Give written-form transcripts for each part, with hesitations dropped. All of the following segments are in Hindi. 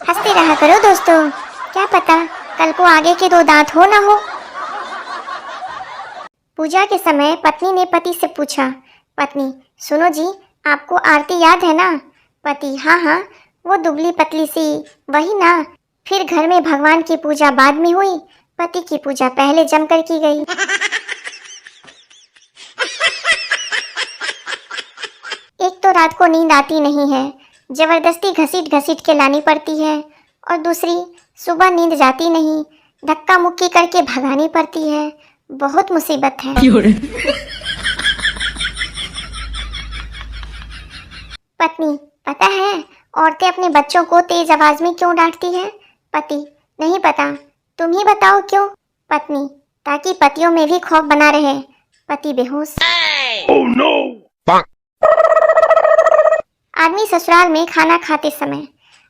हंसते रहा करो दोस्तों, क्या पता कल को आगे के दो दांत हो ना हो। पूजा के समय पत्नी ने पति से पूछा, पत्नी सुनो जी, आपको आरती याद है ना? पति हाँ हाँ, वो दुबली पतली सी, वही ना। फिर घर में भगवान की पूजा बाद में हुई, पति की पूजा पहले जमकर की गई। एक तो रात को नींद आती नहीं है, जबरदस्ती घसीट घसीट के लानी पड़ती है, और दूसरी सुबह नींद जाती नहीं, धक्का मुक्की करके भगानी पड़ती है। बहुत मुसीबत है। पत्नी पता है औरतें अपने बच्चों को तेज आवाज में क्यों डांटती हैं? पति नहीं पता, तुम ही बताओ क्यों? पत्नी ताकि पतियों में भी खौफ बना रहे। पति बेहोश। Oh no! आदमी ससुराल में खाना खाते समय,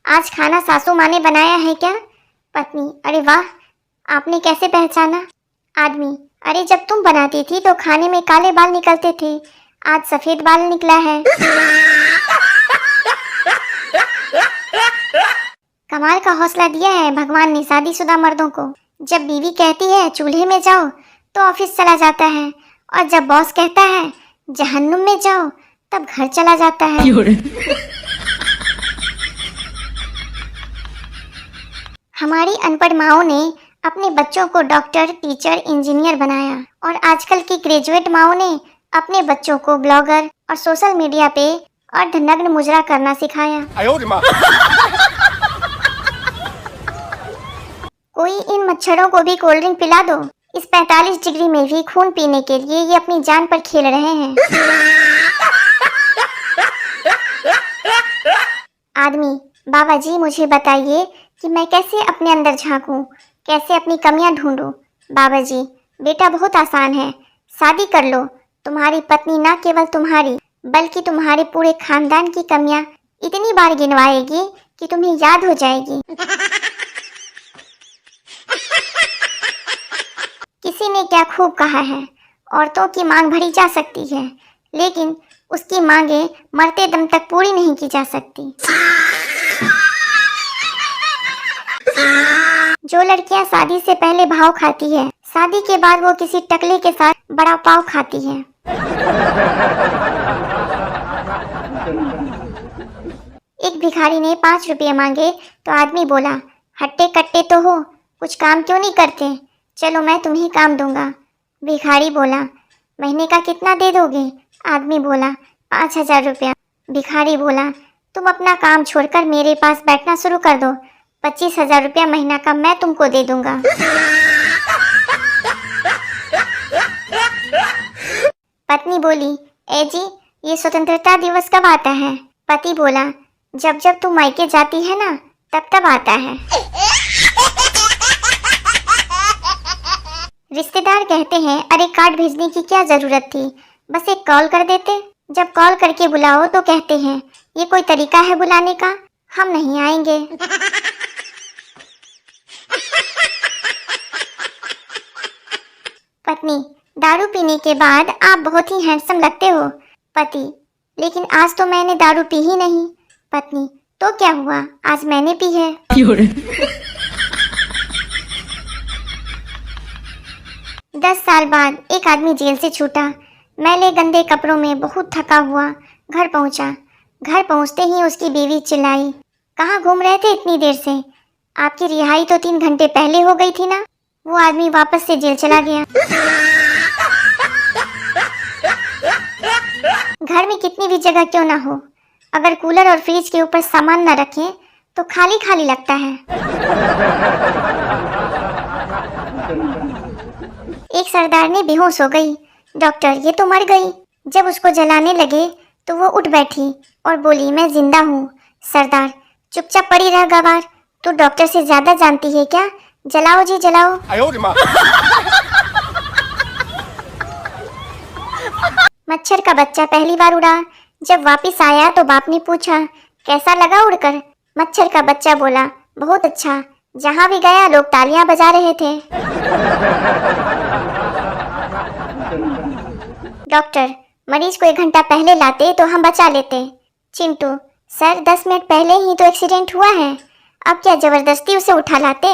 आज खाना सासू माँ ने बनाया है क्या? पत्नी अरे वाह, आपने कैसे पहचाना? आदमी अरे जब तुम बनाती थी तो खाने में काले बाल निकलते थे, आज सफेद बाल निकला है। कमाल का हौसला दिया है भगवान ने शादीशुदा मर्दों को। जब बीवी कहती है चूल्हे में जाओ तो ऑफिस चला जाता है, और जब बॉस कहता है जहन्नुम में जाओ तब घर चला जाता है। हमारी अनपढ़ माओं ने अपने बच्चों को डॉक्टर, टीचर, इंजीनियर बनाया, और आजकल की ग्रेजुएट माओं ने अपने बच्चों को ब्लॉगर और सोशल मीडिया पे अर्धनग्न मुजरा करना सिखाया। कोई इन मच्छरों को भी कोल्ड ड्रिंक पिला दो। इस 45 डिग्री में भी खून पीने के लिए ये अपनी जान पर खेल रहे हैं। आदमी बाबा जी मुझे बताइए कि मैं कैसे अपने अंदर झांकूं, कैसे अपनी कमियां ढूंढूं? बाबा जी बेटा बहुत आसान है, शादी कर लो। तुम्हारी पत्नी ना केवल तुम्हारी बल्कि तुम्हारे पूरे खानदान की कमियां इतनी बार गिनवाएगी कि तुम्हें याद हो जाएगी। किसी ने क्या खूब कहा है, औरतों की मांग भरी जा सकती है लेकिन उसकी मांगे मरते दम तक पूरी नहीं की जा सकती। जो लड़कियां शादी से पहले भाव खाती है, शादी के बाद वो किसी टकले के साथ बड़ा पाव खाती है। एक भिखारी ने 5 रुपये मांगे तो आदमी बोला, हट्टे कट्टे तो हो, कुछ काम क्यों नहीं करते? चलो मैं तुम्हें काम दूंगा। भिखारी बोला, महीने का कितना दे दोगे? आदमी बोला, 5000 रुपया। भिखारी बोला, तुम अपना काम छोड़कर मेरे पास बैठना शुरू कर दो, 25,000 रुपया महीना का मैं तुमको दे दूंगा। पत्नी बोली, ए जी ये स्वतंत्रता दिवस कब आता है? पति बोला, जब जब तुम मायके जाती है ना तब तब आता है। रिश्तेदार कहते हैं, अरे कार्ड भेजने की क्या जरूरत थी, बस एक कॉल कर देते। जब कॉल करके बुलाओ तो कहते हैं, ये कोई तरीका है बुलाने का, हम नहीं आएंगे। पत्नी, दारू पीने के बाद आप बहुत ही हैंडसम लगते हो। पति, लेकिन आज तो मैंने दारू पी ही नहीं। पत्नी, तो क्या हुआ, आज मैंने पी है। 10 साल बाद एक आदमी जेल से छूटा, मैले गंदे कपड़ों में बहुत थका हुआ घर पहुंचा। घर पहुंचते ही उसकी बीवी चिल्लाई, कहाँ घूम रहे थे इतनी देर से? आपकी रिहाई तो 3 घंटे पहले हो गई थी ना। वो आदमी वापस से जेल चला गया। घर में कितनी भी जगह क्यों ना हो, अगर कूलर और फ्रिज के ऊपर सामान न रखें तो खाली खाली लगता है। एक सरदारनी बेहोश हो गई, डॉक्टर ये तो मर गई। जब उसको जलाने लगे तो वो उठ बैठी और बोली, मैं जिंदा हूँ। सरदार, चुपचाप पड़ी रह गवार, तू डॉक्टर से ज्यादा जानती है क्या? जलाओ जी जलाओ। मच्छर का बच्चा पहली बार उड़ा, जब वापस आया तो बाप ने पूछा, कैसा लगा उड़कर? मच्छर का बच्चा बोला, बहुत अच्छा, जहाँ भी गया लोग तालियां बजा रहे थे। डॉक्टर, मरीज को 1 घंटा पहले लाते तो हम बचा लेते। चिंटू, सर 10 मिनट पहले ही तो एक्सीडेंट हुआ है, अब क्या जबरदस्ती उसे उठा लाते?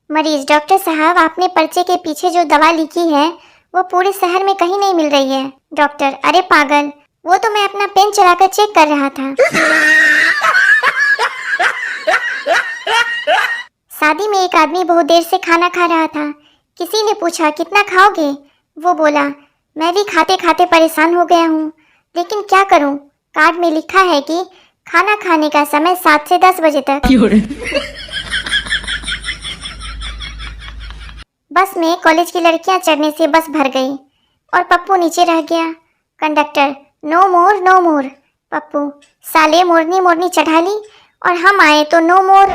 मरीज, डॉक्टर साहब आपने पर्चे के पीछे जो दवा लिखी है वो पूरे शहर में कहीं नहीं मिल रही है। डॉक्टर, अरे पागल, वो तो मैं अपना पेन चलाकर चेक कर रहा था। शादी में एक आदमी बहुत देर से खाना खा रहा था। किसी ने पूछा कितना खाओगे? वो बोला मैं भी खाते खाते परेशान हो गया हूँ, लेकिन क्या करूँ, कार्ड में लिखा है कि खाना खाने का समय 7 से 10 बजे तक। बस में कॉलेज की लड़कियां चढ़ने से बस भर गई और पप्पू नीचे रह गया। कंडक्टर, नो मोर नो मोर। पप्पू, साले मोरनी मोरनी चढ़ा ली और हम आए तो नो मोर।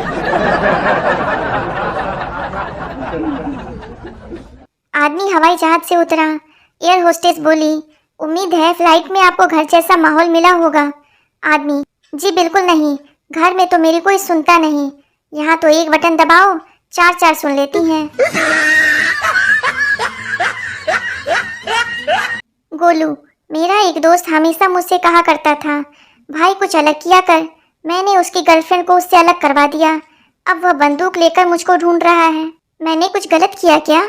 आदमी हवाई जहाज से उतरा। एयर होस्टेस बोली, उम्मीद है फ्लाइट में आपको घर जैसा माहौल मिला होगा। आदमी, जी बिल्कुल नहीं, घर में तो मेरी कोई सुनता नहीं, यहाँ तो एक बटन दबाओ 4 सुन लेती हैं। गोलू, मेरा एक दोस्त हमेशा मुझसे कहा करता था, भाई कुछ अलग किया कर। मैंने उसकी गर्लफ्रेंड को उससे अलग करवा दिया। अब वह बंदूक लेकर मुझको ढूंढ रहा है। मैंने कुछ गलत किया क्या?